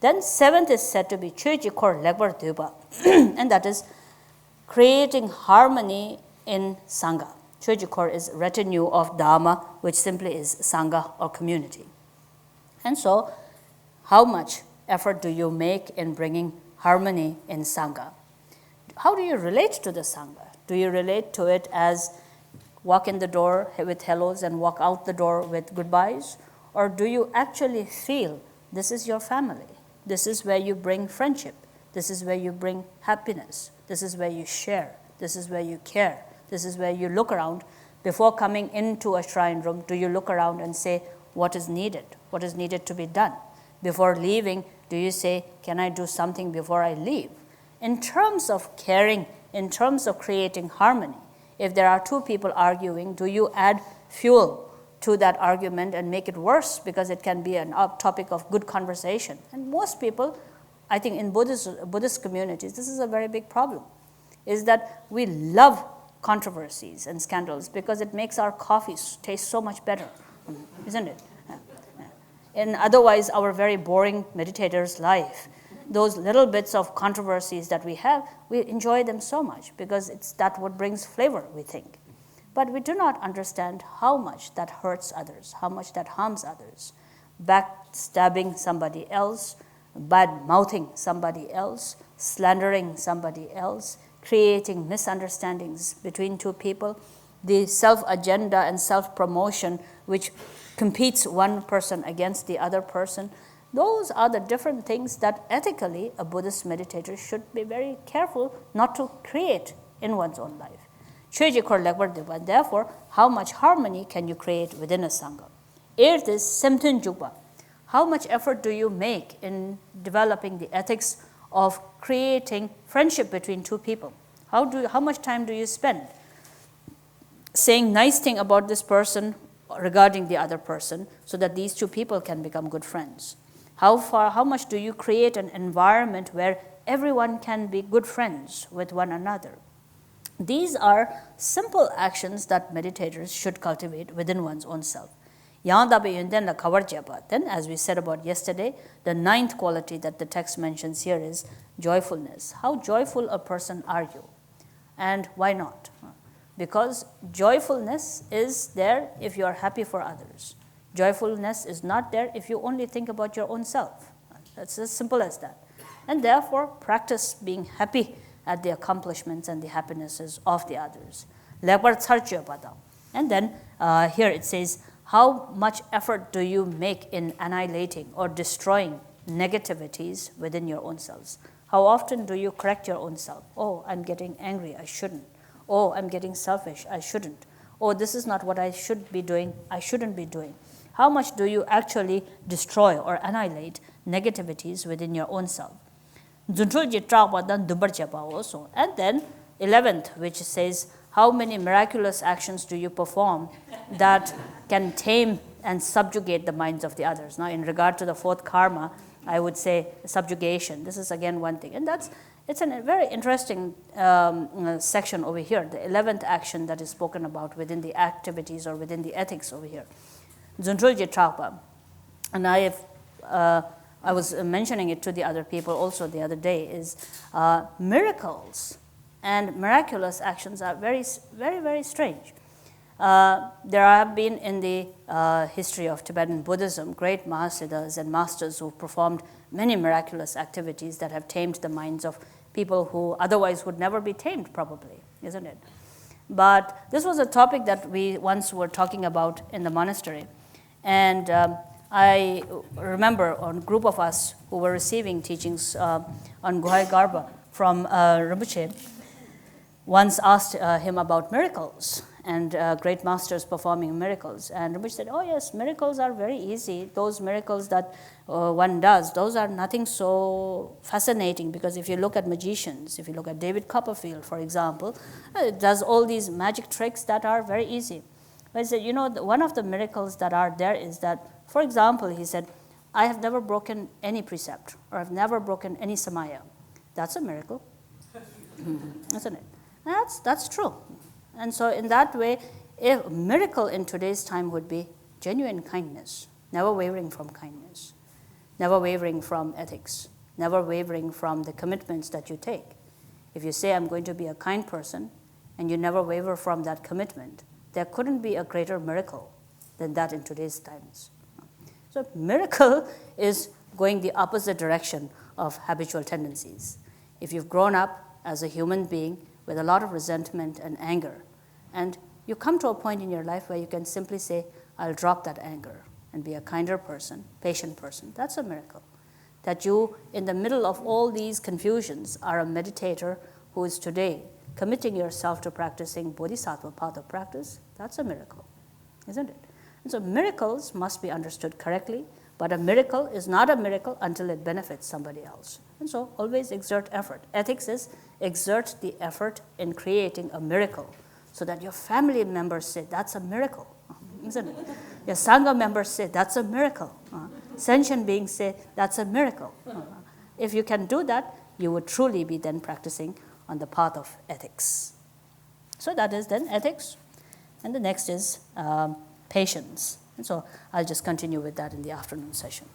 Then seventh is said to be Choji Kor Legbar Duba, and that is creating harmony in Sangha. Choji Kor is retinue of Dharma, which simply is Sangha or community. And so, how much effort do you make in bringing harmony in Sangha? How do you relate to the Sangha? Do you relate to it as walk in the door with hellos and walk out the door with goodbyes? Or do you actually feel this is your family? This is where you bring friendship. This is where you bring happiness. This is where you share. This is where you care. This is where you look around. Before coming into a shrine room, do you look around and say, what is needed? What is needed to be done? Before leaving, do you say, can I do something before I leave? In terms of caring, in terms of creating harmony, if there are two people arguing, do you add fuel to that argument and make it worse because it can be a topic of good conversation? And most people, I think in Buddhist communities, this is a very big problem, is that we love controversies and scandals because it makes our coffee taste so much better, isn't it? In otherwise our very boring meditator's life, those little bits of controversies that we have, we enjoy them so much because it's that what brings flavor, we think. But we do not understand how much that hurts others, how much that harms others. Backstabbing somebody else, bad-mouthing somebody else, slandering somebody else, creating misunderstandings between two people, the self-agenda and self-promotion which competes one person against the other person. Those are the different things that ethically a Buddhist meditator should be very careful not to create in one's own life. Therefore, how much harmony can you create within a Sangha? Eighth is Semtun Jukpa. How much effort do you make in developing the ethics of creating friendship between two people? How much time do you spend saying nice thing about this person regarding the other person so that these two people can become good friends? How much do you create an environment where everyone can be good friends with one another? These are simple actions that meditators should cultivate within one's own self. Then, as we said about yesterday, the ninth quality that the text mentions here is joyfulness. How joyful a person are you? And why not? Because joyfulness is there if you are happy for others. Joyfulness is not there if you only think about your own self. That's as simple as that. And therefore, practice being happy at the accomplishments and the happinesses of the others. And then here it says, how much effort do you make in annihilating or destroying negativities within your own selves? How often do you correct your own self? Oh, I'm getting angry, I shouldn't. Oh, I'm getting selfish, I shouldn't. Oh, this is not what I should be doing, I shouldn't be doing. How much do you actually destroy or annihilate negativities within your own self? And then 11th, which says, how many miraculous actions do you perform that can tame and subjugate the minds of the others? Now, in regard to the fourth karma, I would say subjugation. This is again one thing. And it's a very interesting section over here, the 11th action that is spoken about within the activities or within the ethics over here. And I was mentioning it to the other people also the other day, is miracles and miraculous actions are very, very, very strange. There have been in the history of Tibetan Buddhism great Mahasiddhas and masters who performed many miraculous activities that have tamed the minds of people who otherwise would never be tamed, probably, isn't it? But this was a topic that we once were talking about in the monastery. And I remember a group of us who were receiving teachings on Guhai Garba from Rinpoche once asked him about miracles and great masters performing miracles. And Rinpoche said, oh yes, miracles are very easy. Those miracles that one does, those are nothing so fascinating, because if you look at magicians, if you look at David Copperfield, for example, it does all these magic tricks that are very easy. But he said, you know, one of the miracles that are there is that, for example, he said, I have never broken any precept, or I've never broken any samaya. That's a miracle, isn't it? That's true. And so in that way, a miracle in today's time would be genuine kindness, never wavering from kindness. never wavering from ethics, never wavering from the commitments that you take. If you say, I'm going to be a kind person, and you never waver from that commitment, there couldn't be a greater miracle than that in today's times. So miracle is going the opposite direction of habitual tendencies. If you've grown up as a human being with a lot of resentment and anger, and you come to a point in your life where you can simply say, I'll drop that anger and be a kinder person, patient person, that's a miracle. That you, in the middle of all these confusions, are a meditator who is today committing yourself to practicing bodhisattva path of practice, that's a miracle, isn't it? And so miracles must be understood correctly, but a miracle is not a miracle until it benefits somebody else. And so always exert effort. Ethics is exert the effort in creating a miracle so that your family members say, that's a miracle, isn't it? Your Sangha members say, that's a miracle. Sentient beings say, that's a miracle. If you can do that, you would truly be then practicing on the path of ethics. So that is then ethics. And the next is patience. And so I'll just continue with that in the afternoon session.